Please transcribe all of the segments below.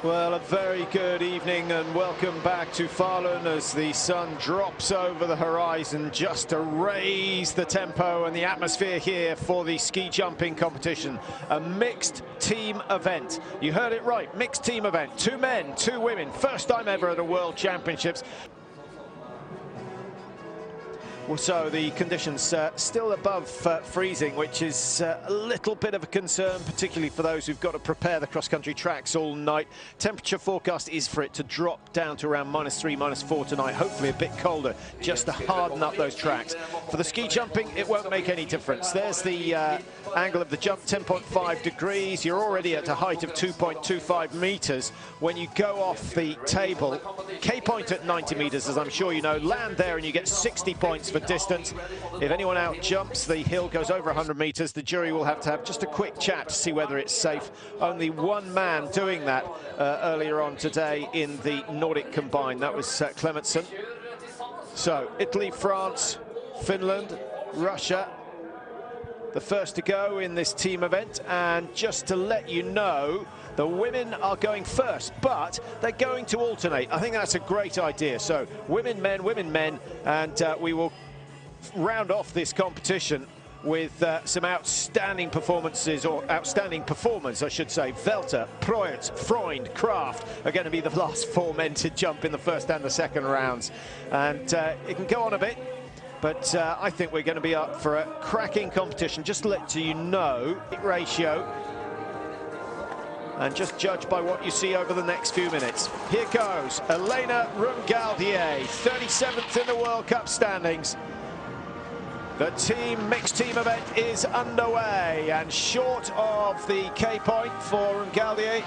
Well, a very good evening and welcome back to Falun as the sun drops over the horizon just to raise the tempo and the atmosphere here for the ski jumping competition. A mixed team event. You heard it right, mixed team event. 2 men, 2 women. First time ever at a World Championships. Well, so the conditions still above freezing, which is a little bit of a concern, particularly for those who've got to prepare the cross-country tracks all night. Temperature forecast is for it to drop down to around -3, -4 tonight, hopefully a bit colder, just to harden up those tracks. For the ski jumping, it won't make any difference. There's the angle of the jump, 10.5 degrees. You're already at a height of 2.25 meters. When you go off the table, K-point at 90 meters, as I'm sure you know, land there and you get 60 points for distance. If anyone out jumps, the hill goes over 100 meters. The jury will have to have just a quick chat to see whether it's safe. Only one man doing that earlier on today in the Nordic combined. That was Clementson. So Italy, France, Finland, Russia, the first to go in this team event. And just to let you know, the women are going first, but they're going to alternate. I think that's a great idea. So women, men, and we will round off this competition with some outstanding performances, or outstanding performers, I should say. Welter, Proyert, Freund, Kraft are going to be the last 4 men to jump in the first and the second rounds. And it can go on a bit, but I think we're going to be up for a cracking competition. Just to let you know, ratio, and just judge by what you see over the next few minutes. Here goes Elena Rungaldier, 37th in the World Cup standings. The mixed team event is underway, and short of the K-point for Rungaldier.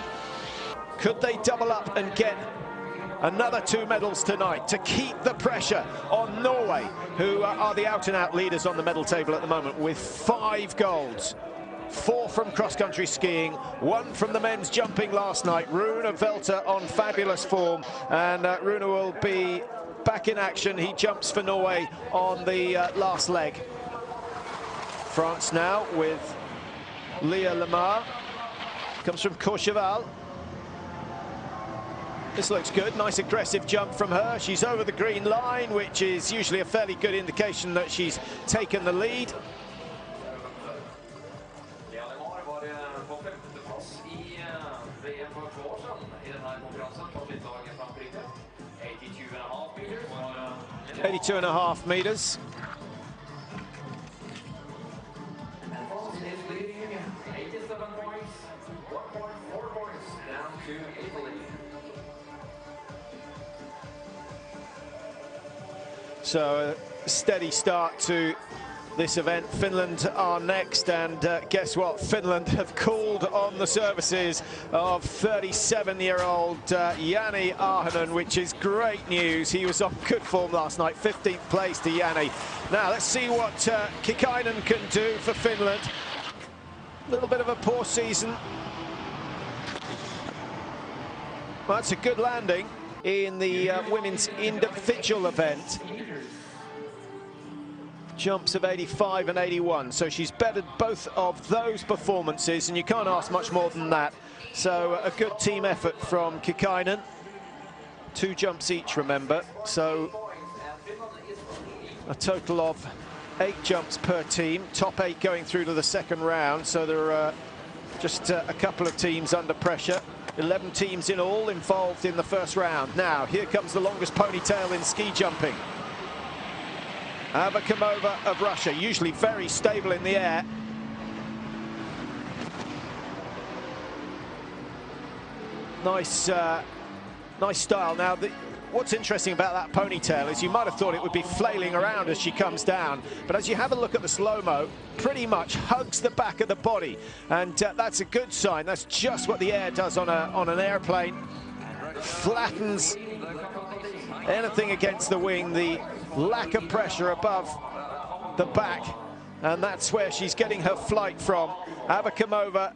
Could they double up and get another 2 medals tonight to keep the pressure on Norway, who are the out-and-out leaders on the medal table at the moment with 5 golds? 4 from cross-country skiing, 1 from the men's jumping last night. Rune Welter on fabulous form, and Rune will be back in action. He jumps for Norway on the last leg. France now with Leah Lamar. Comes from Courchevel. This looks good. Nice aggressive jump from her. She's over the green line, which is usually a fairly good indication that she's taken the lead. .82.5 meters. So a steady start to this event. Finland are next, and guess what? Finland have called on the services of 37-year-old Jani Ahonen, which is great news. He was on good form last night, 15th place to Jani. Now let's see what Kikainen can do for Finland. A little bit of a poor season. Well, that's a good landing in the women's individual event. Jumps of 85 and 81, so she's bettered both of those performances, and you can't ask much more than that. So a good team effort from Kikainen. 2 jumps each, remember, so a total of 8 jumps per team. Top 8 going through to the second round, so there are just a couple of teams under pressure. 11 teams in all involved in the first round. Now here comes the longest ponytail in ski jumping. Avakamova of Russia, usually very stable in the air. Nice style. Now, what's interesting about that ponytail is you might have thought it would be flailing around as she comes down, but as you have a look at the slow-mo, pretty much hugs the back of the body, and that's a good sign. That's just what the air does on an airplane. Flattens anything against the wing, the lack of pressure above the back, and that's where she's getting her flight from. Avakamova,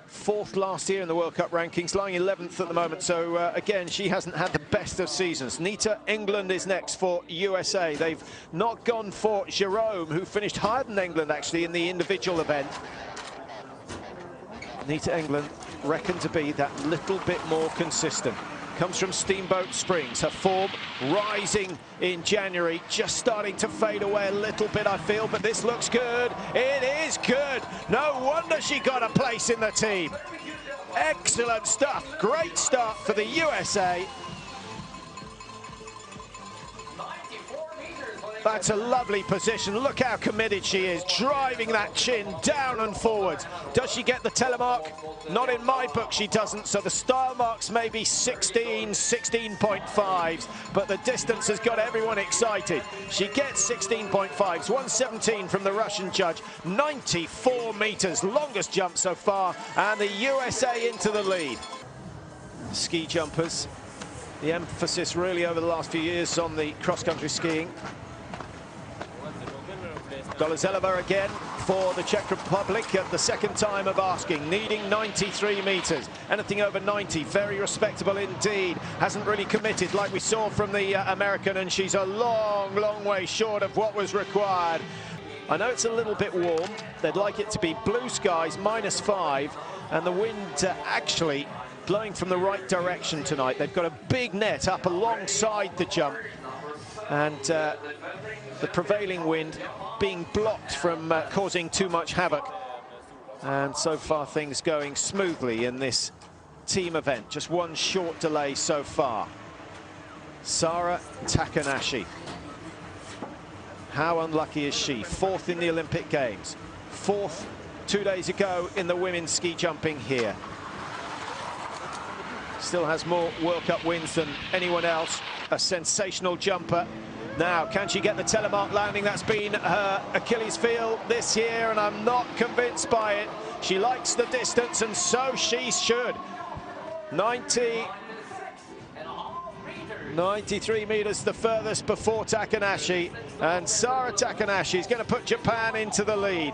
4th last year in the World Cup rankings, lying 11th at the moment, so again, she hasn't had the best of seasons. Nita England is next for USA. They've not gone for Jerome, who finished higher than England actually in the individual event. Nita England reckon to be that little bit more consistent. Comes from Steamboat Springs. Her form rising in January, just starting to fade away a little bit, I feel, but this looks good. It is good. No wonder she got a place in the team. Excellent stuff. Great start for the USA. That's a lovely position. Look how committed she is, driving that chin down and forwards. Does she get the telemark? Not in my book, she doesn't. So the style marks may be 16, 16.5s, but the distance has got everyone excited. She gets 16.5s, 117 from the Russian judge, 94 meters, longest jump so far, and the USA into the lead. Ski jumpers, the emphasis really over the last few years on the cross-country skiing. Dolazelova again for the Czech Republic at the second time of asking, needing 93 meters. Anything over 90, very respectable indeed. Hasn't really committed like we saw from the American, and she's a long, long way short of what was required. I know it's a little bit warm. They'd like it to be blue skies, -5, and the wind actually blowing from the right direction tonight. They've got a big net up alongside the jump, and the prevailing wind being blocked from causing too much havoc. And so far things going smoothly in this team event. Just one short delay so far. Sara Takanashi. How unlucky is she? 4th in the Olympic Games. 4th 2 days ago in the women's ski jumping here. Still has more World Cup wins than anyone else. A sensational jumper. Now, can she get the telemark landing? That's been her Achilles heel this year, and I'm not convinced by it. She likes the distance, and so she should. 93 meters the furthest before Takanashi, and Sara Takanashi is going to put Japan into the lead.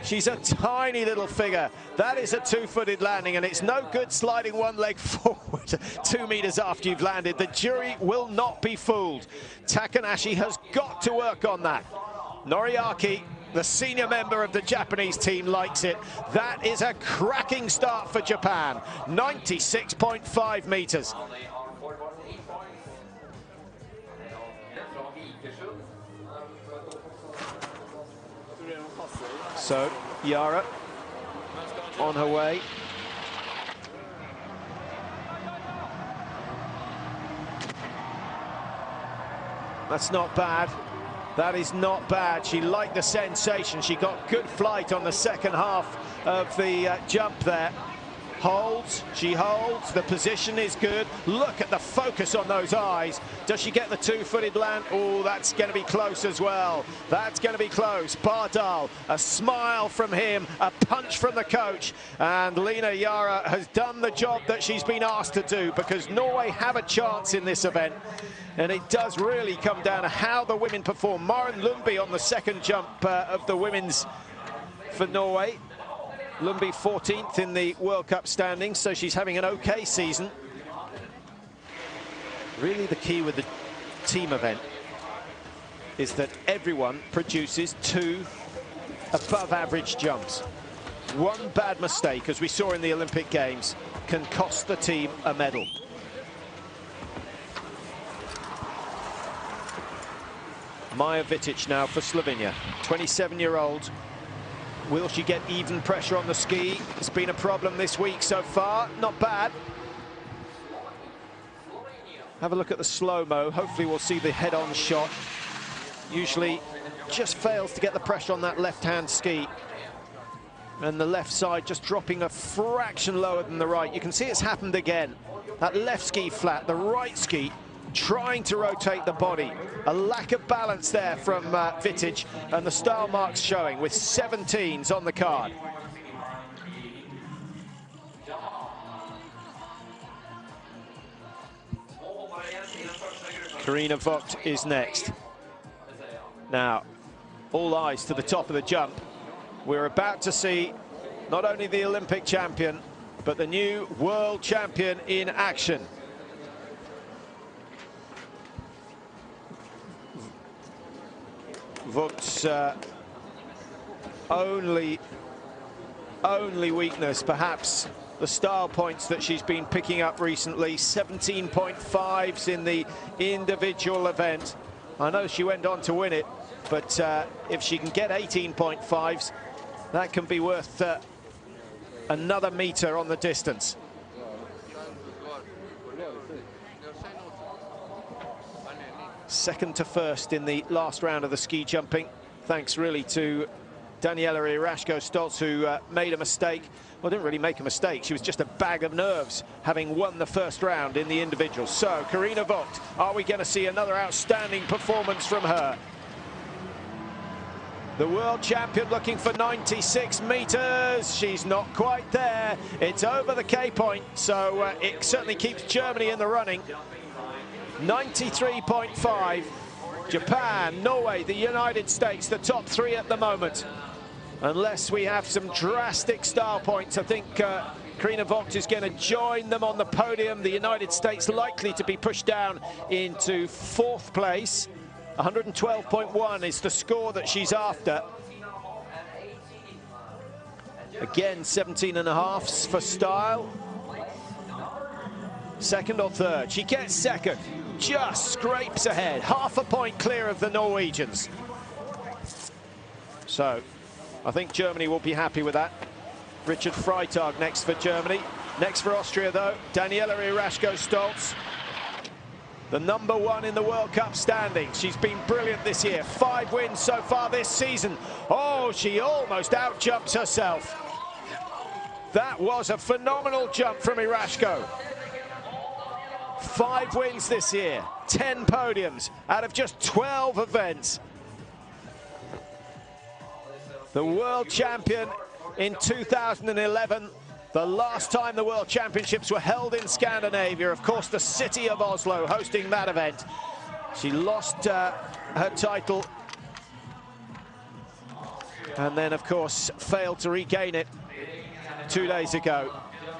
She's a tiny little figure. That is a 2-footed landing, and it's no good sliding one leg forward 2 meters after you've landed. The jury will not be fooled. Takanashi has got to work on that. Noriaki, the senior member of the Japanese team, likes it. That is a cracking start for Japan. 96.5 meters. So, Yara on her way. That's not bad. That is not bad. She liked the sensation. She got good flight on the second half of the jump there. Holds, she holds, the position is good. Look at the focus on those eyes. Does she get the 2-footed land? Oh, that's going to be close as well. That's going to be close. Bardal, a smile from him, a punch from the coach. And Lena Yara has done the job that she's been asked to do, because Norway have a chance in this event. And it does really come down to how the women perform. Maren Lundby on the second jump of the women's for Norway. Lundby 14th in the World Cup standings, so she's having an okay season. Really the key with the team event is that everyone produces 2 above average jumps. One bad mistake, as we saw in the Olympic Games, can cost the team a medal. Maja Vitic now for Slovenia, 27-year-old. Will she get even pressure on the ski? It's been a problem this week so far. Not bad. Have a look at the slow-mo. Hopefully we'll see the head-on shot. Usually just fails to get the pressure on that left-hand ski. And the left side just dropping a fraction lower than the right. You can see it's happened again. That left ski flat, the right ski trying to rotate the body. A lack of balance there from Vitic, and the style marks showing with 17s on the card. Karina Vogt is next. Now, all eyes to the top of the jump. We're about to see not only the Olympic champion, but the new world champion in action. Vogt's only weakness, perhaps the style points that she's been picking up recently. 17.5s in the individual event. I know she went on to win it, but if she can get 18.5s, that can be worth another meter on the distance. Second to first in the last round of the ski jumping, thanks really to Daniela Irashko-Stolz, who made a mistake. Well, didn't really make a mistake. She was just a bag of nerves, having won the first round in the individuals. So, Carina Vogt, are we going to see another outstanding performance from her? The world champion looking for 96 meters. She's not quite there. It's over the K point, so it certainly keeps Germany in the running. 93.5. Japan, Norway, the United States, the top three at the moment. Unless we have some drastic style points, I think Carina Vogt is going to join them on the podium. The United States likely to be pushed down into fourth place. 112.1 is the score that she's after. Again, 17.5s for style. Second or third? She gets second. Just scrapes ahead. Half a point clear of the Norwegians. So, I think Germany will be happy with that. Richard Freitag next for Germany. Next for Austria, though, Daniela Irashko-Stolz. The #1 in the World Cup standings. She's been brilliant this year. 5 wins so far this season. Oh, she almost outjumps herself. That was a phenomenal jump from Irashko. 5 wins this year, 10 podiums out of just 12 events. The world champion in 2011, the last time the World Championships were held in Scandinavia, of course, the city of Oslo hosting that event. She lost her title and then, of course, failed to regain it 2 days ago.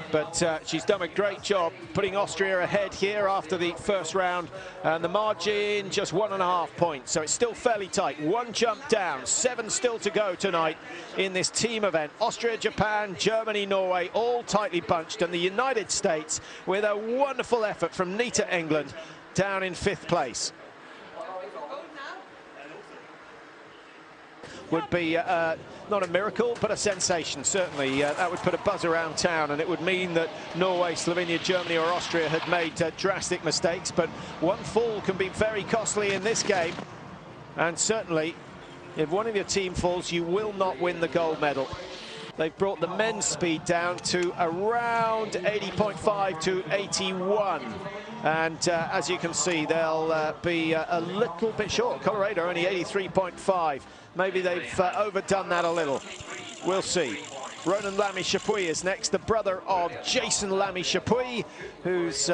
But she's done a great job putting Austria ahead here after the first round, and the margin just 1.5 points, so it's still fairly tight. 1 jump down, 7 still to go tonight in this team event. Austria, Japan, Germany, Norway, all tightly bunched, and the United States with a wonderful effort from Nita England down in 5th place. Would be not a miracle, but a sensation, certainly. That would put a buzz around town, and it would mean that Norway, Slovenia, Germany or Austria had made drastic mistakes, but one fall can be very costly in this game, and certainly if one of your team falls, you will not win the gold medal. They've brought the men's speed down to around 80.5 to 81. And as you can see, they'll be a little bit short. Colorado only 83.5. Maybe they've overdone that a little. We'll see. Ronan Lamy-Chapuis is next, the brother of Jason Lamy-Chapuis, who's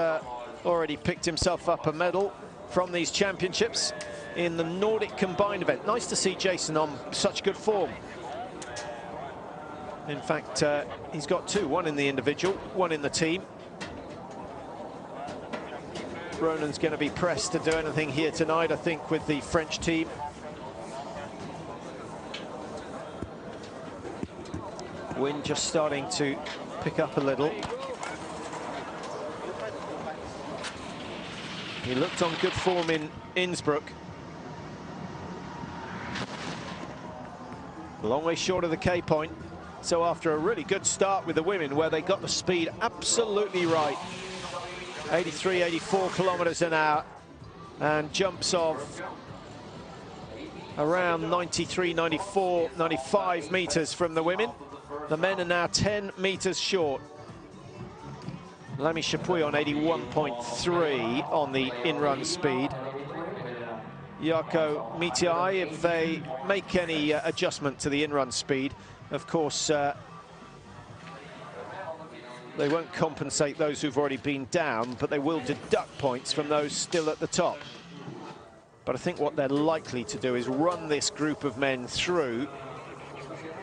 already picked himself up a medal from these championships in the Nordic combined event. Nice to see Jason on such good form. In fact, he's got 2, 1 in the individual, 1 in the team. Ronan's going to be pressed to do anything here tonight, I think, with the French team. Wind just starting to pick up a little. He looked on good form in Innsbruck. A long way short of the K point. So after a really good start with the women, where they got the speed absolutely right, 83, 84 kilometers an hour, and jumps of around 93, 94, 95 meters from the women. The men are now 10 meters short. Lamy-Chapuis on 81.3 on the in-run speed. Jarkko Mitiai, if they make any adjustment to the in-run speed, of course, they won't compensate those who've already been down, but they will deduct points from those still at the top. But I think what they're likely to do is run this group of men through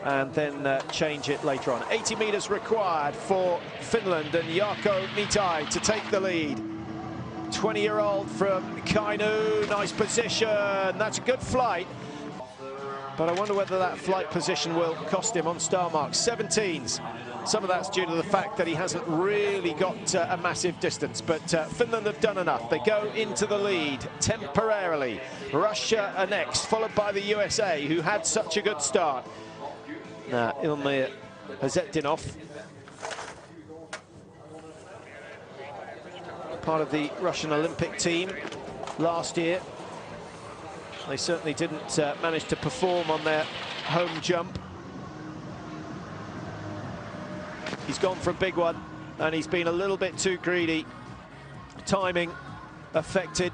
and then change it later on. 80 meters required for Finland and Jarkko Mitiai to take the lead. 20-year-old from Kainuu, nice position, that's a good flight. but I wonder whether that flight position will cost him on star marks. 17s. Some of that's due to the fact that he hasn't really got a massive distance, but Finland have done enough. They go into the lead temporarily. Russia are next, followed by the USA, who had such a good start. Now, Ilmir Hazetdinov, part of the Russian Olympic team last year. They certainly didn't manage to perform on their home jump. He's gone for a big one, and he's been a little bit too greedy. Timing affected.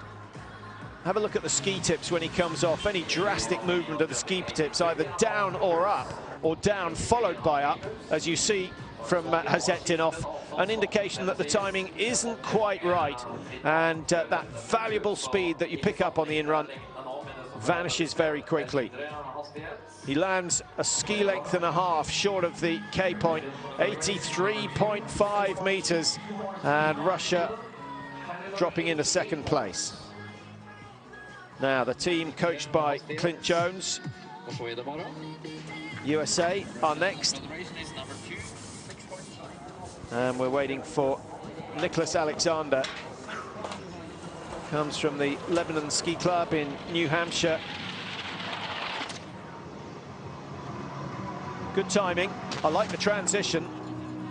Have a look at the ski tips when he comes off. Any drastic movement of the ski tips, either down or up, or down followed by up, as you see from Hazetdinov, an indication that the timing isn't quite right, and that valuable speed that you pick up on the in-run vanishes very quickly. He lands a ski length and a half short of the K point, 83.5 meters, and Russia dropping into second place. Now the team coached by Clint Jones, USA are next, and we're waiting for Nicholas Alexander. Comes from the Lebanon Ski Club in New Hampshire. Good timing. I like the transition,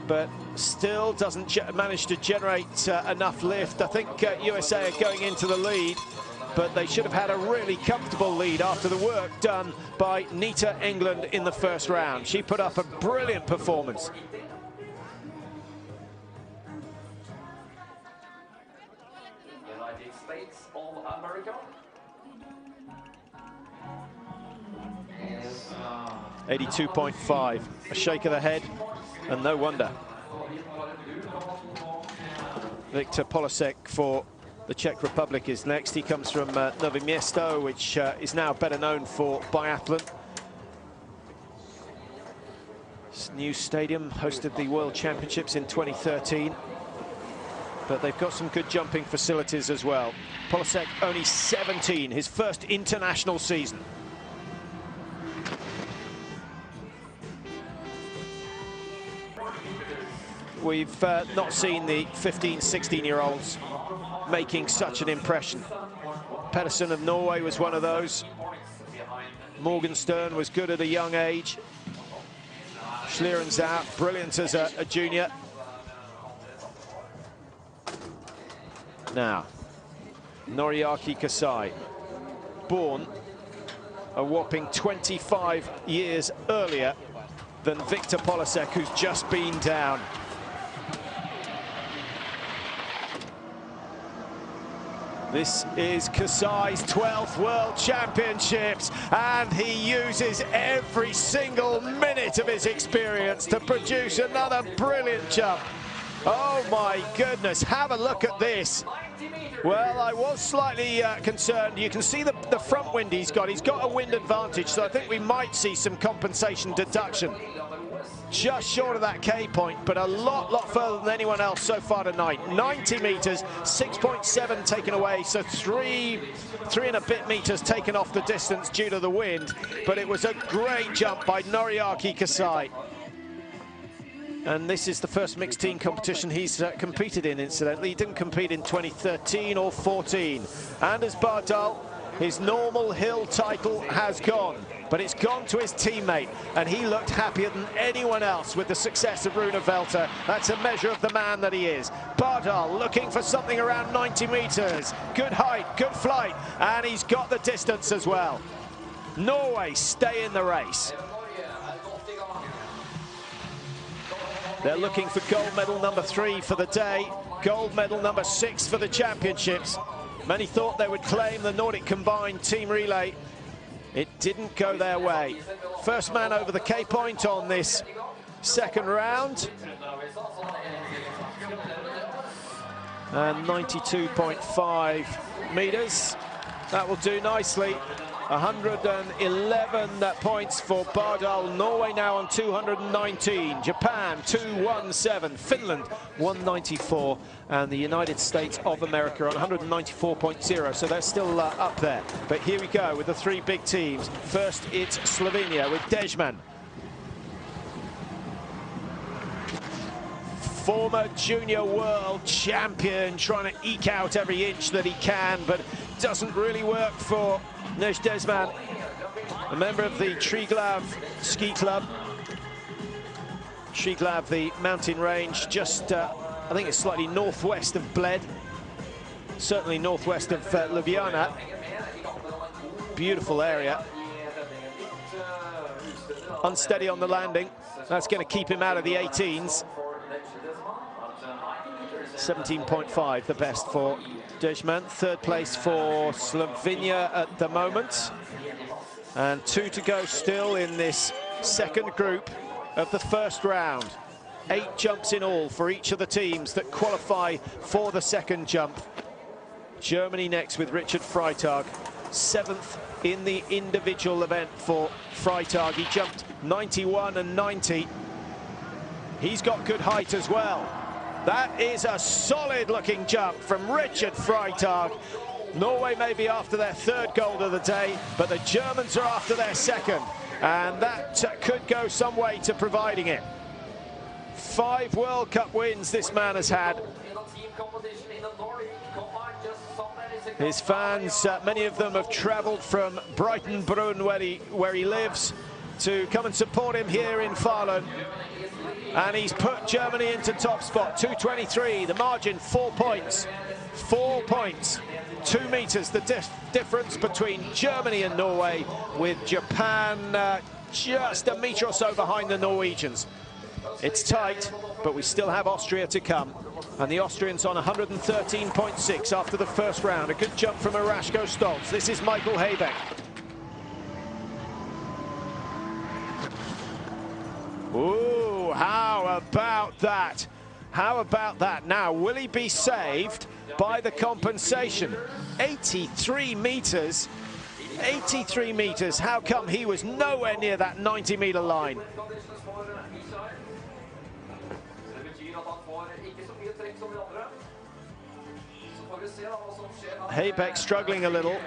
but still doesn't manage to generate enough lift. I think USA are going into the lead, but they should have had a really comfortable lead after the work done by Nita England in the first round. She put up a brilliant performance. United States of America. 82.5, a shake of the head, and no wonder. Viktor Polasek for the Czech Republic is next. He comes from Nové Město, which is now better known for biathlon. This new stadium hosted the World Championships in 2013, but they've got some good jumping facilities as well. Polasek only 17, his first international season. We've not seen the 15, 16-year-olds making such an impression. Pedersen of Norway was one of those. Morgenstern was good at a young age. Schlieren's out, brilliant as a junior. Now, Noriaki Kasai, born a whopping 25 years earlier than Viktor Polasek, who's just been down. This is Kasai's 12th World Championships, and he uses every single minute of his experience to produce another brilliant jump. Oh my goodness, have a look at this. Well, I was slightly concerned. You can see the front wind he's got. He's got a wind advantage, so I think we might see some compensation deduction. Just short of that K point, but a lot further than anyone else so far tonight. 90 meters, 6.7 taken away, so three and a bit meters taken off the distance due to the wind. But it was a great jump by Noriaki Kasai. And this is the first mixed team competition he's competed in, incidentally. He didn't compete in 2013 or 14. Anders Bardal, his normal hill title has gone, but it's gone to his teammate, and he looked happier than anyone else with the success of Rune Velter. That's a measure of the man that he is. Bardal looking for something around 90 meters. Good height, good flight, and he's got the distance as well. Norway stay in the race. They're looking for gold medal number 3 for the day, gold medal number 6 for the championships. Many thought they would claim the Nordic combined team relay. It didn't go their way. First man over the K point on this second round. And 92.5 meters. That will do nicely. 111 points for Bardal. Norway now on 219. Japan 217. Finland 194. And the United States of America on 194.0. So they're still up there. But here we go with the three big teams. First, it's Slovenia with Dejman. Former junior world champion, trying to eke out every inch that he can, but doesn't really work for Nej Dejman, a member of the Triglav ski club. Triglav, the mountain range, just I think it's slightly northwest of Bled, certainly northwest of Ljubljana. Beautiful area. Unsteady on the landing. That's going to keep him out of the 18s. 17.5, the best for Dejman. Third place for Slovenia at the moment. And 2 to go still in this second group of the first round. 8 jumps in all for each of the teams that qualify for the second jump. Germany next with Richard Freitag. 7th in the individual event for Freitag. He jumped 91 and 90. He's got good height as well. That is a solid-looking jump from Richard Freitag. Norway may be after their third gold of the day, but the Germans are after their second. And that could go some way to providing it. 5 World Cup wins this man has had. His fans, many of them have travelled from Brighton-Brunn, where he lives, to come and support him here in Falun. And he's put Germany into top spot, 2:23, the margin 4 points. 4 points, 2 meters, the difference between Germany and Norway, with Japan just a meter or so behind the Norwegians. It's tight, but we still have Austria to come. And the Austrians on 113.6 after the first round. A good jump from Arashko Stoltz. This is Michael Haybeck. Ooh, how about that? How about that? Now, will he be saved by the compensation? 83 meters. 83 meters. How come he was nowhere near that 90-meter line? Haybeck struggling a little.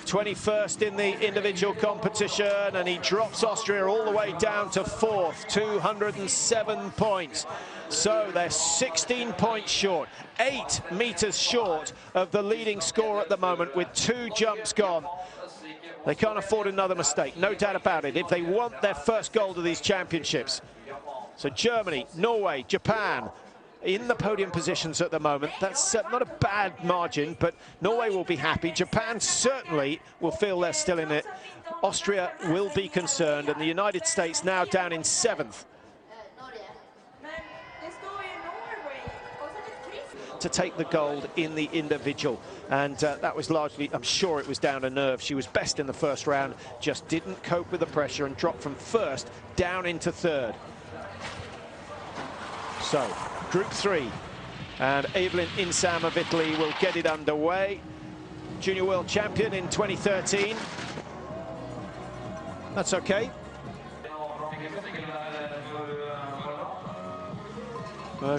21st in the individual competition, and he drops Austria all the way down to 4th, 207 points. So they're 16 points short, 8 meters short of the leading score at the moment, with 2 jumps gone. They can't afford another mistake, no doubt about it, if they want their first gold of these championships. So Germany, Norway, Japan in the podium positions at the moment. That's not a bad margin, but Norway will be happy. Japan certainly will feel they're still in it. Austria will be concerned, and the United States now down in 7th. To take the gold in the individual, and that was largely, I'm sure it was down to nerve. She was best in the first round, just didn't cope with the pressure and dropped from 1st down into 3rd. So, Group 3, and Evelyn Insam of Italy will get it underway. Junior world champion in 2013. That's okay.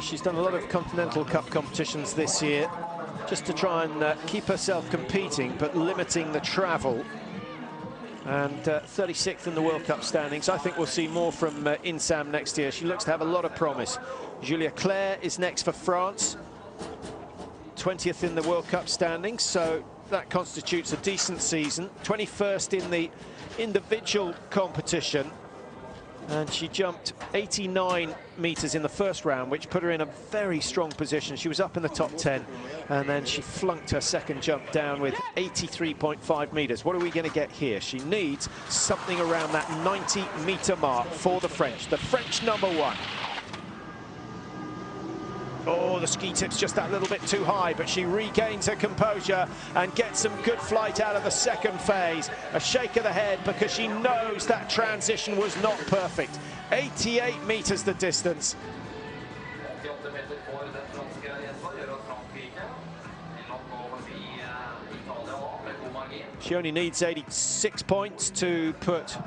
She's done a lot of Continental Cup competitions this year, just to try and keep herself competing, but limiting the travel. And 36th in the World Cup standings. I think we'll see more from Insam next year. She looks to have a lot of promise. Julia Claire is next for France. 20th in the World Cup standings, so that constitutes a decent season. 21st in the individual competition. And she jumped 89 meters in the first round, which put her in a very strong position. She was up in the top 10, and then she flunked her second jump down with 83.5 meters. What are we going to get here? She needs something around that 90-meter mark for the French. The French #1. Oh, the ski tip's just that little bit too high, but she regains her composure and gets some good flight out of the second phase. A shake of the head because she knows that transition was not perfect. 88 meters the distance. She only needs 86 points to put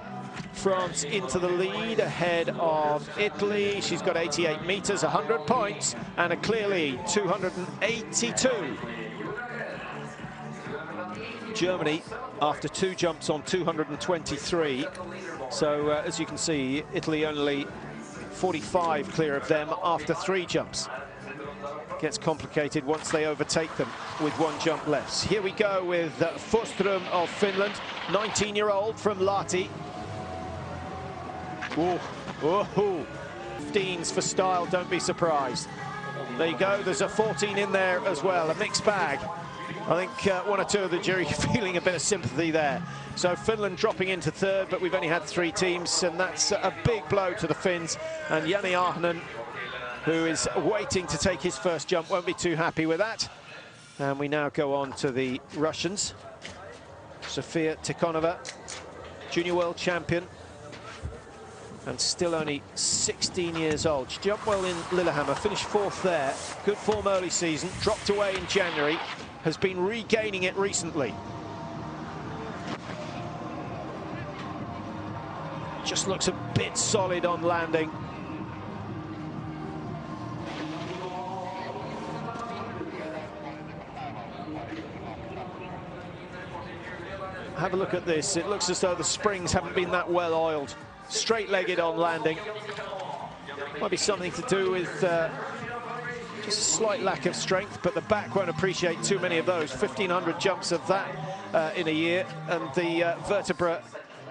France into the lead ahead of Italy. She's got 88 meters, 100 points, and a clear lead, 282. Germany, after 2 jumps on 223. So as you can see, Italy only 45 clear of them after 3 jumps. Gets complicated once they overtake them with 1 jump less. Here we go with Forsström of Finland, 19-year-old from Lahti. Oh, 15s for style, don't be surprised. There you go, there's a 14 in there as well, a mixed bag. I think 1 or 2 of the jury feeling a bit of sympathy there. So Finland dropping into 3rd, but we've only had 3 teams, and that's a big blow to the Finns. And Jani Ahnen, who is waiting to take his first jump, won't be too happy with that. And we now go on to the Russians. Sofia Tikhonova, junior world champion, and still only 16 years old. She jumped well in Lillehammer, finished 4th there. Good form early season, dropped away in January, has been regaining it recently. Just looks a bit solid on landing. Have a look at this. It looks as though the springs haven't been that well oiled. Straight-legged on landing. Might be something to do with just a slight lack of strength, but the back won't appreciate too many of those. 1,500 jumps of that in a year, and the vertebra,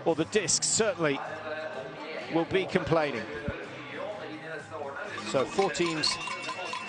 or the discs, certainly will be complaining. So 4 teams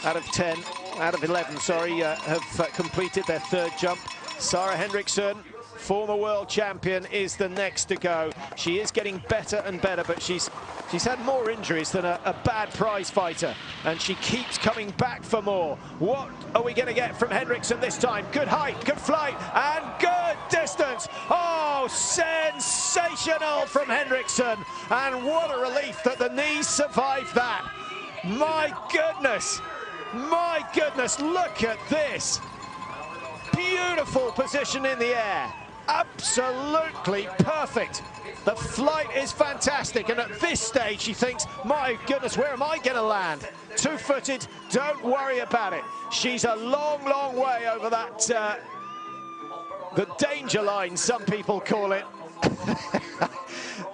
out of 11, sorry, have completed their 3rd jump. Sara Henriksson, former world champion, is the next to go. She is getting better and better, but she's had more injuries than a bad prize fighter, and she keeps coming back for more. What are we going to get from Henriksson this time? Good height, good flight, and good distance. Oh, sensational from Henriksson, and what a relief that the knees survived that. My goodness, look at this. Beautiful position in the air. Absolutely perfect. The flight is fantastic, and at this stage she thinks, my goodness, where am I going to land? 2-footed, don't worry about it. She's a long, long way over that, the danger line, some people call it.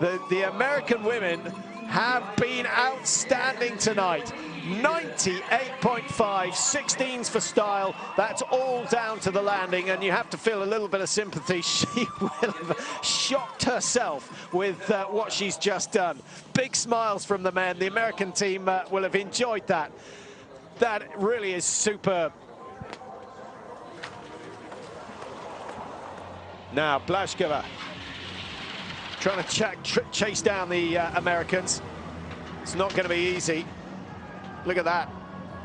The American women have been outstanding tonight. 98.5, 16s for style. That's all down to the landing, and you have to feel a little bit of sympathy. She will have shocked herself with what she's just done. Big smiles from the men. The American team will have enjoyed that. That really is superb. Now Blashkova trying to chase down the Americans. It's not going to be easy. Look at that,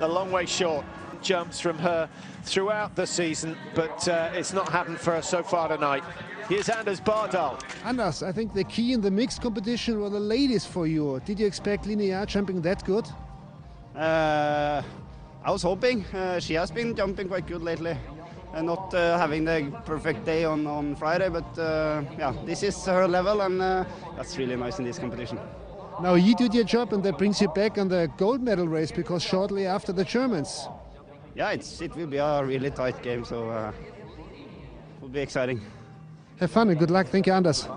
a long way short. Jumps from her throughout the season, but it's not happened for her so far tonight. Here's Anders Bardal. Anders, I think the key in the mixed competition were the ladies for you. Did you expect Linnea jumping that good? I was hoping. She has been jumping quite good lately. And not having the perfect day on Friday, but yeah, this is her level, and that's really nice in this competition. Now you did your job, and that brings you back on the gold medal race, because shortly after the Germans. Yeah, it will be a really tight game, so it will be exciting. Have fun and good luck. Thank you, Anders.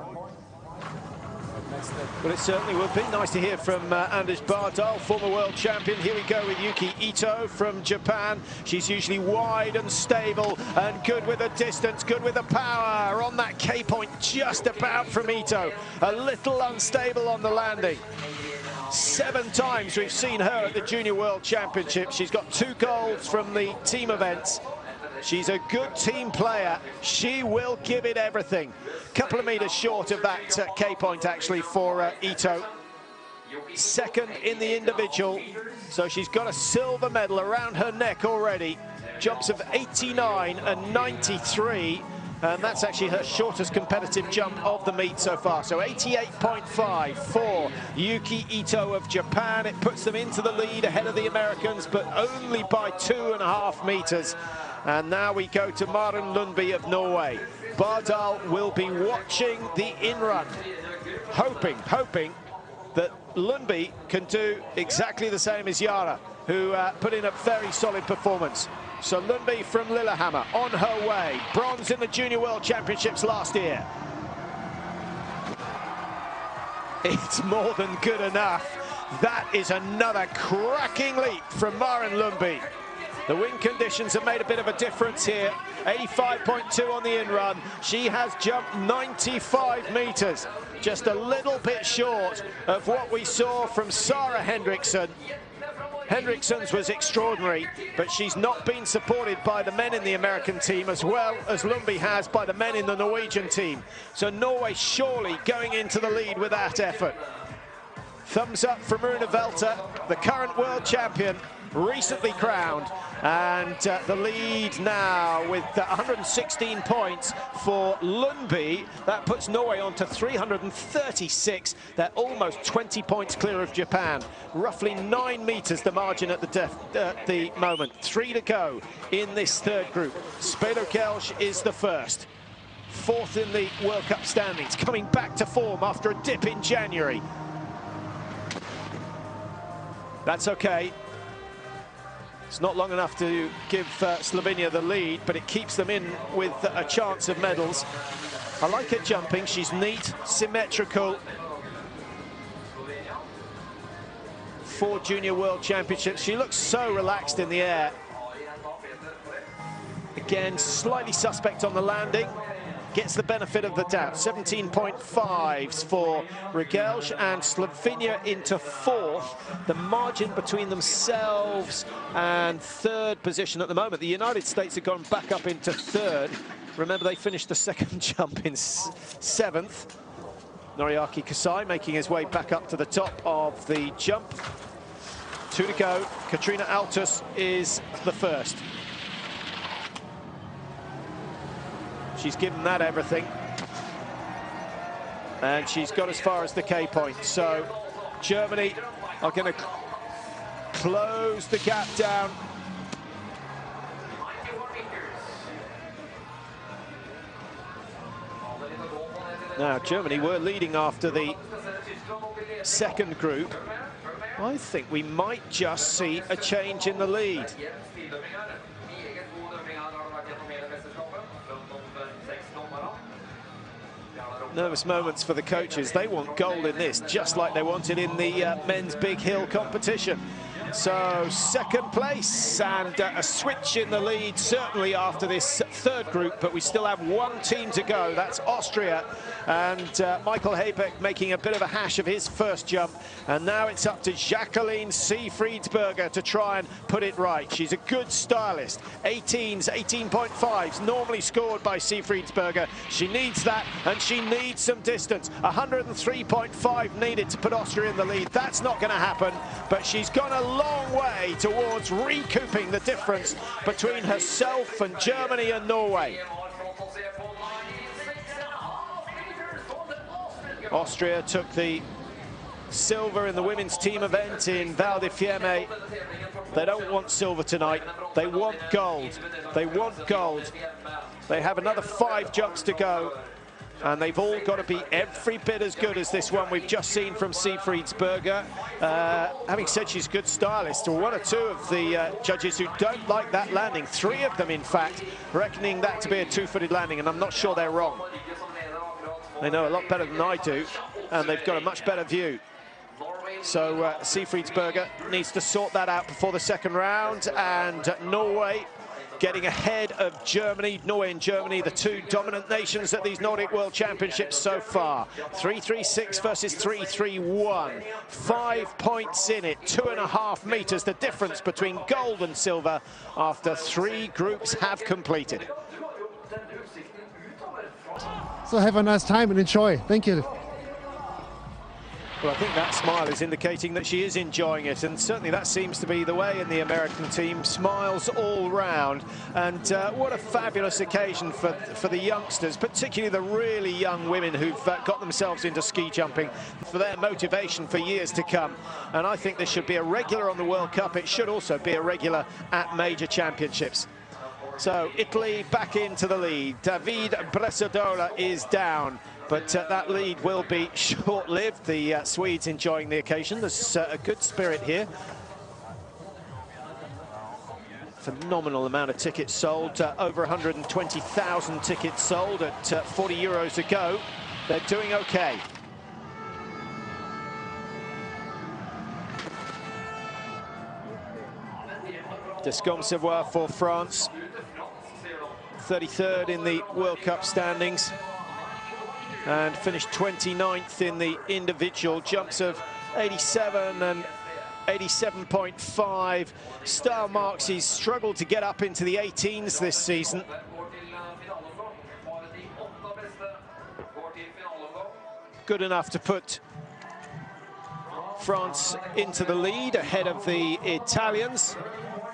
Well, it certainly would be nice to hear from Anders Bardal, former world champion. Here we go with Yuki Ito from Japan. She's usually wide and stable and good with the distance, good with the power. On that K-point just about from Ito. A little unstable on the landing. 7 times we've seen her at the Junior World Championship. She's got 2 golds from the team events. She's a good team player. She will give it everything. Couple of meters short of that K-point actually for Ito. 2nd in the individual. So she's got a silver medal around her neck already. Jumps of 89 and 93. And that's actually her shortest competitive jump of the meet so far. So 88.5 for Yuki Ito of Japan. It puts them into the lead ahead of the Americans, but only by 2.5 meters. And now we go to Maren Lundby of Norway. Bardal will be watching the in-run, hoping that Lundby can do exactly the same as Yara, who put in a very solid performance. So Lundby from Lillehammer on her way. Bronze in the Junior World Championships last year. It's more than good enough. That is another cracking leap from Maren Lundby. The wind conditions have made a bit of a difference here. 85.2 on the in-run. She has jumped 95 meters. Just a little bit short of what we saw from Sara Henriksson. Henriksson's was extraordinary, but she's not been supported by the men in the American team as well as Lundby has by the men in the Norwegian team. So Norway surely going into the lead with that effort. Thumbs up from Rune Velta, the current world champion, recently crowned, and the lead now with 116 points for Lundby. That puts Norway on to 336. They're almost 20 points clear of Japan. Roughly 9 meters the margin at the moment. 3 to go in this third group. Spelokels is the first. Fourth in the World Cup standings, coming back to form after a dip in January. That's okay. It's not long enough to give Slovenia the lead, but it keeps them in with a chance of medals. I like her jumping. She's neat, symmetrical. 4 Junior World Championships. She looks so relaxed in the air. Again, slightly suspect on the landing. Gets the benefit of the doubt. 17.5s for Regelj, and Slovenia into fourth. The margin between themselves and third position at the moment. The United States have gone back up into third. Remember, they finished the second jump in seventh. Noriaki Kasai making his way back up to the top of the jump. 2 to go. Katrina Altus is the first. She's given that everything. And she's got as far as the K point. So Germany are going to close the gap down. Now, Germany were leading after the second group. I think we might just see a change in the lead. Nervous moments for the coaches. They want gold in this, just like they wanted in the men's big hill competition. So second place and a switch in the lead, certainly after this third group, but we still have one team to go. That's Austria, and Michael Habeck making a bit of a hash of his first jump. And now it's up to Jacqueline Siefriedsberger to try and put it right. She's a good stylist. 18s, 18.5s, normally scored by Siefriedsberger. She needs that, and she needs some distance. 103.5 needed to put Austria in the lead. That's not going to happen, but she's gone a long way towards recouping the difference between herself and Germany and Norway. Austria took the silver in the women's team event in Val di Fiemme. They don't want silver tonight. They want gold. They want gold. They have another 5 jumps to go, and they've all got to be every bit as good as this one we've just seen from Siefriedsberger. Having said she's a good stylist, one or two of the judges who don't like that landing, 3 of them in fact, reckoning that to be a 2-footed landing, and I'm not sure they're wrong. They know a lot better than I do, and they've got a much better view. So Siefriedsberger needs to sort that out before the second round, and Norway getting ahead of Germany. Norway and Germany, the 2 dominant nations at these Nordic World Championships so far. 3.36 versus 3.31. 5 points in it, 2.5 meters, the difference between gold and silver after 3 groups have completed. So have a nice time and enjoy. Thank you. Well, I think that smile is indicating that she is enjoying it, and certainly that seems to be the way in the American team. Smiles all round, and what a fabulous occasion for the youngsters, particularly the really young women who've got themselves into ski jumping, for their motivation for years to come. And I think this should be a regular on the World Cup. It should also be a regular at major championships. So Italy back into the lead. David Bresadola is down, but that lead will be short-lived. The Swedes enjoying the occasion. There's a good spirit here. Phenomenal amount of tickets sold, over 120,000 tickets sold at 40 euros a go. They're doing okay. Descombe-Savoie for France, 33rd in the World Cup standings, and finished 29th in the individual jumps of 87 and 87.5 style marks. He's struggled to get up into the 18s this season. Good enough to put France into the lead ahead of the Italians,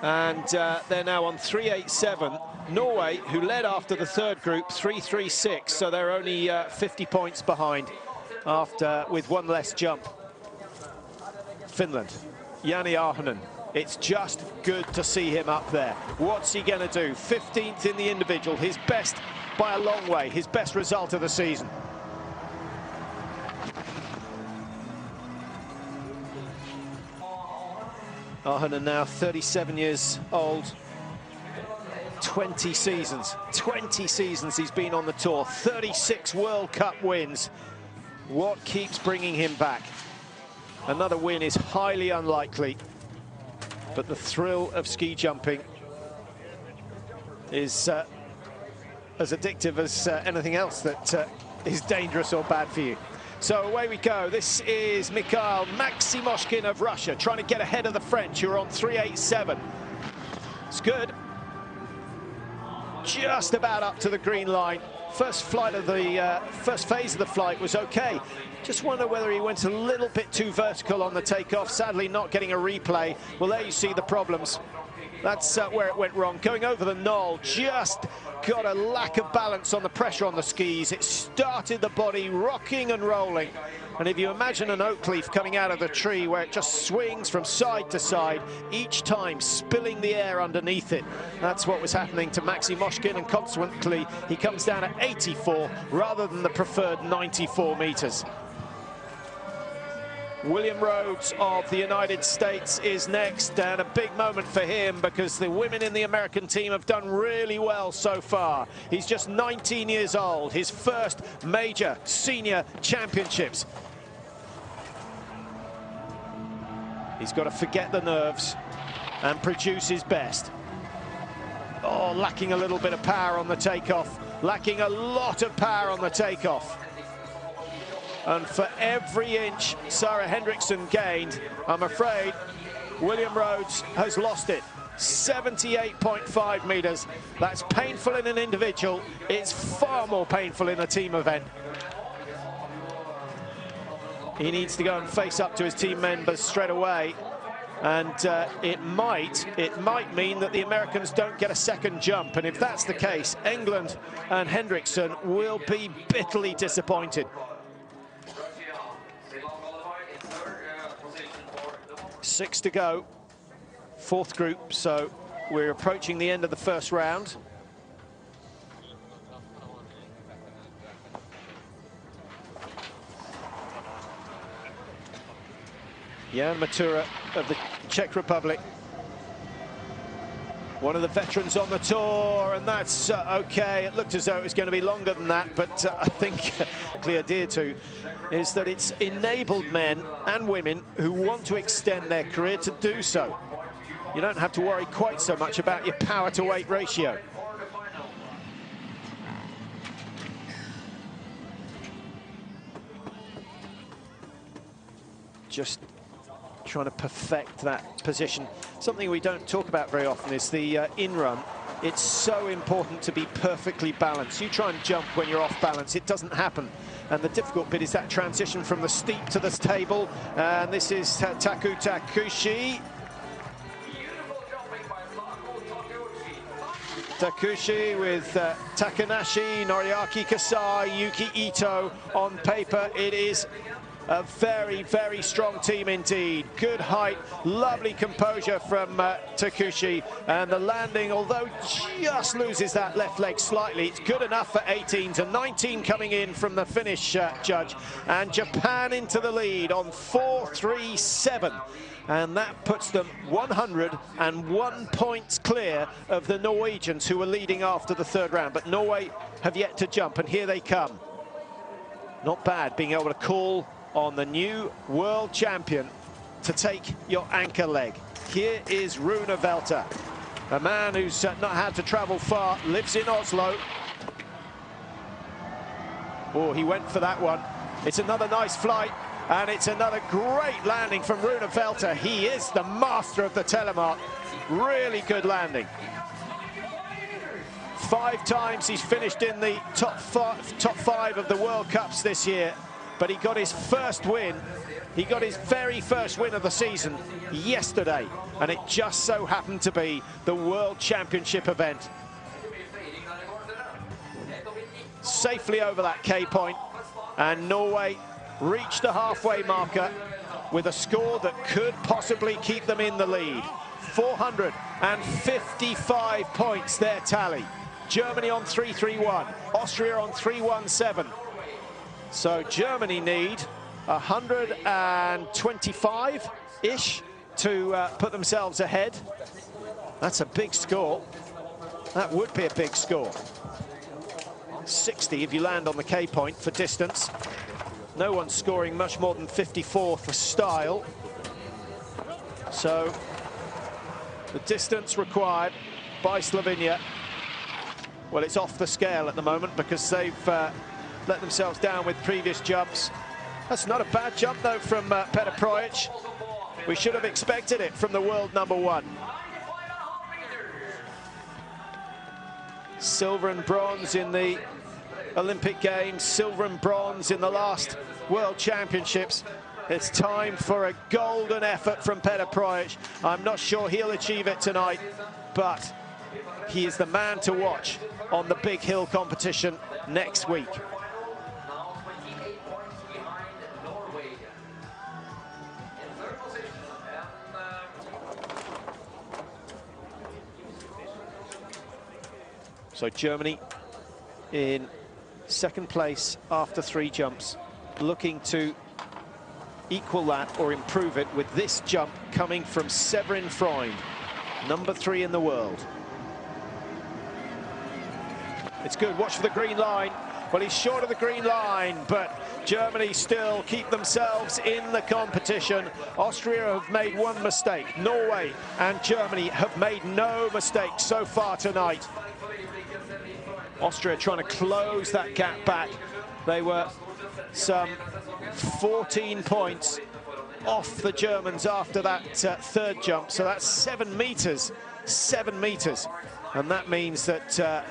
and they're now on 3.87. Norway, who led after the third group, 3.36, so they're only 50 points behind after with one less jump. Finland, Jani Ahonen. It's just good to see him up there. What's he going to do? 15th in the individual, his best by a long way, his best result of the season. Ahonen now 37 years old. 20 seasons he's been on the tour, 36 World Cup wins. What keeps bringing him back? Another win is highly unlikely, but the thrill of ski jumping is as addictive as anything else that is dangerous or bad for you. So away we go. This is Mikhail Maximoshkin of Russia, trying to get ahead of the French, who are on 3.87. It's good. Just about up to the green line. First flight of the first phase of the flight was okay. Just wonder whether he went a little bit too vertical on the takeoff. Sadly, not getting a replay. Well, there you see the problems. That's where it went wrong. Going over the knoll, just got a lack of balance on the pressure on the skis. It started the body rocking and rolling. And if you imagine an oak leaf coming out of the tree where it just swings from side to side, each time spilling the air underneath it, that's what was happening to Maximoshkin, and consequently he comes down at 84 rather than the preferred 94 meters. William Rhodes of the United States is next, and a big moment for him because the women in the American team have done really well so far. He's just 19 years old, his first major senior championships. He's got to forget the nerves and produce his best. Oh, lacking a little bit of power on the takeoff, lacking a lot of power on the takeoff. And for every inch Sarah Hendrickson gained, I'm afraid William Rhodes has lost it. 78.5 meters. That's painful in an individual. It's far more painful in a team event. He needs to go and face up to his team members straight away. And it might mean that the Americans don't get a second jump. And if that's the case, England and Hendrickson will be bitterly disappointed. 6 to go, fourth group, so we're approaching the end of the first round. Jan Matura of the Czech Republic, one of the veterans on the tour, and that's okay. It looked as though it was going to be longer than that, but I think clear adhere to is that it's enabled men and women who want to extend their career to do so. You don't have to worry quite so much about your power to weight ratio. Just trying to perfect that position. Something we don't talk about very often is the in-run. It's so important to be perfectly balanced. You try and jump when you're off balance, it doesn't happen. And the difficult bit is that transition from the steep to the stable. And this is Taku Takushi. Takushi with Takanashi, Noriaki Kasai, Yuki Ito. On paper, it is A very, very strong team indeed. Good height, lovely composure from Takushi. And the landing, although just loses that left leg slightly, it's good enough for 18 to 19 coming in from the Finnish judge. And Japan into the lead on 4-3-7. And that puts them 101 points clear of the Norwegians, who were leading after the third round. But Norway have yet to jump, and here they come. Not bad being able to call on the new world champion to take your anchor leg. Here is Rune Velter, a man who's not had to travel far, lives in Oslo. Oh, he went for that one. It's another nice flight, and it's another great landing from Rune Velter. He is the master of the telemark. Really good landing. 5 times he's finished in the top five of the World Cups this year, but he got his first win. He got his very first win of the season yesterday, and it just so happened to be the World Championship event. Safely over that K point, and Norway reached the halfway marker with a score that could possibly keep them in the lead. 455 points, their tally. Germany on 3-3-1, Austria on 3-1-7. So Germany need 125-ish to put themselves ahead. That's a big score. That would be a big score. 60 if you land on the K point for distance. No one's scoring much more than 54 for style. So the distance required by Slovenia, well, it's off the scale at the moment because they've let themselves down with previous jumps. That's not a bad jump, though, from Petar Projic. We should have expected it from the world #1. Silver and bronze in the Olympic Games, silver and bronze in the last World Championships. It's time for a golden effort from Petar Projic. I'm not sure he'll achieve it tonight, but he is the man to watch on the big hill competition next week. Now 28 points behind Norway. In third position, So Germany in second place after 3 jumps, looking to equal that or improve it with this jump coming from Severin Freund, #3 in the world. It's good, watch for the green line. Well, he's short of the green line, but Germany still keep themselves in the competition. Austria have made one mistake. Norway and Germany have made no mistakes so far tonight. Austria trying to close that gap back. They were some 14 points off the Germans after that third jump. So that's 7 meters, 7 meters. And that means that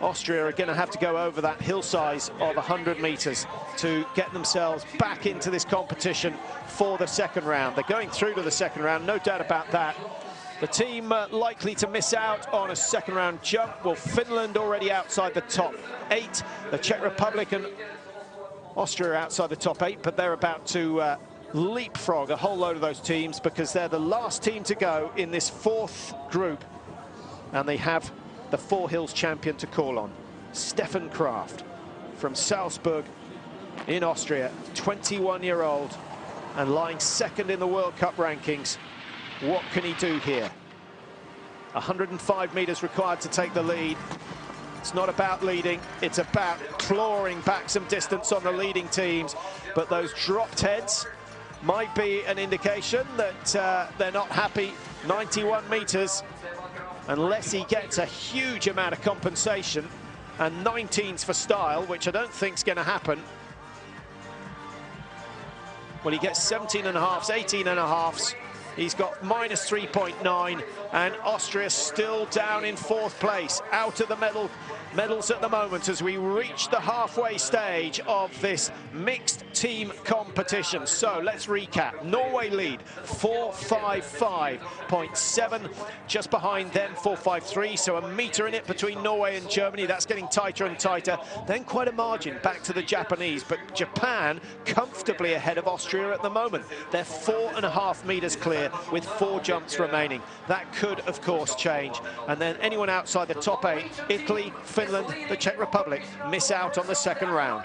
Austria are going to have to go over that hill size of 100 meters to get themselves back into this competition for the second round. They're going through to the second round, no doubt about that. The team likely to miss out on a second round jump. Well, Finland already outside the top 8. The Czech Republic and Austria are outside the top 8, but they're about to leapfrog a whole load of those teams because they're the last team to go in this 4th group. And they have the 4 Hills champion to call on, Stefan Kraft from Salzburg in Austria, 21-year-old and lying 2nd in the World Cup rankings. What can he do here? 105 meters required to take the lead. It's not about leading, it's about clawing back some distance on the leading teams. But those dropped heads might be an indication that they're not happy. 91 meters. Unless he gets a huge amount of compensation, and 19s for style, which I don't think is going to happen. Well, he gets 17 and a halves, 18 and a halves, He's got minus 3.9, and Austria still down in 4th place, out of the medals at the moment as we reach the halfway stage of this mixed team competition. So let's recap. Norway lead 4:55.7, just behind them 4:53, so a meter in it between Norway and Germany. That's getting tighter and tighter. Then quite a margin back to the Japanese, but Japan comfortably ahead of Austria at the moment. They're 4.5 meters clear with 4 jumps remaining. That could, of course, change. And then anyone outside the top 8, Italy, Finland, the Czech Republic, miss out on the second round.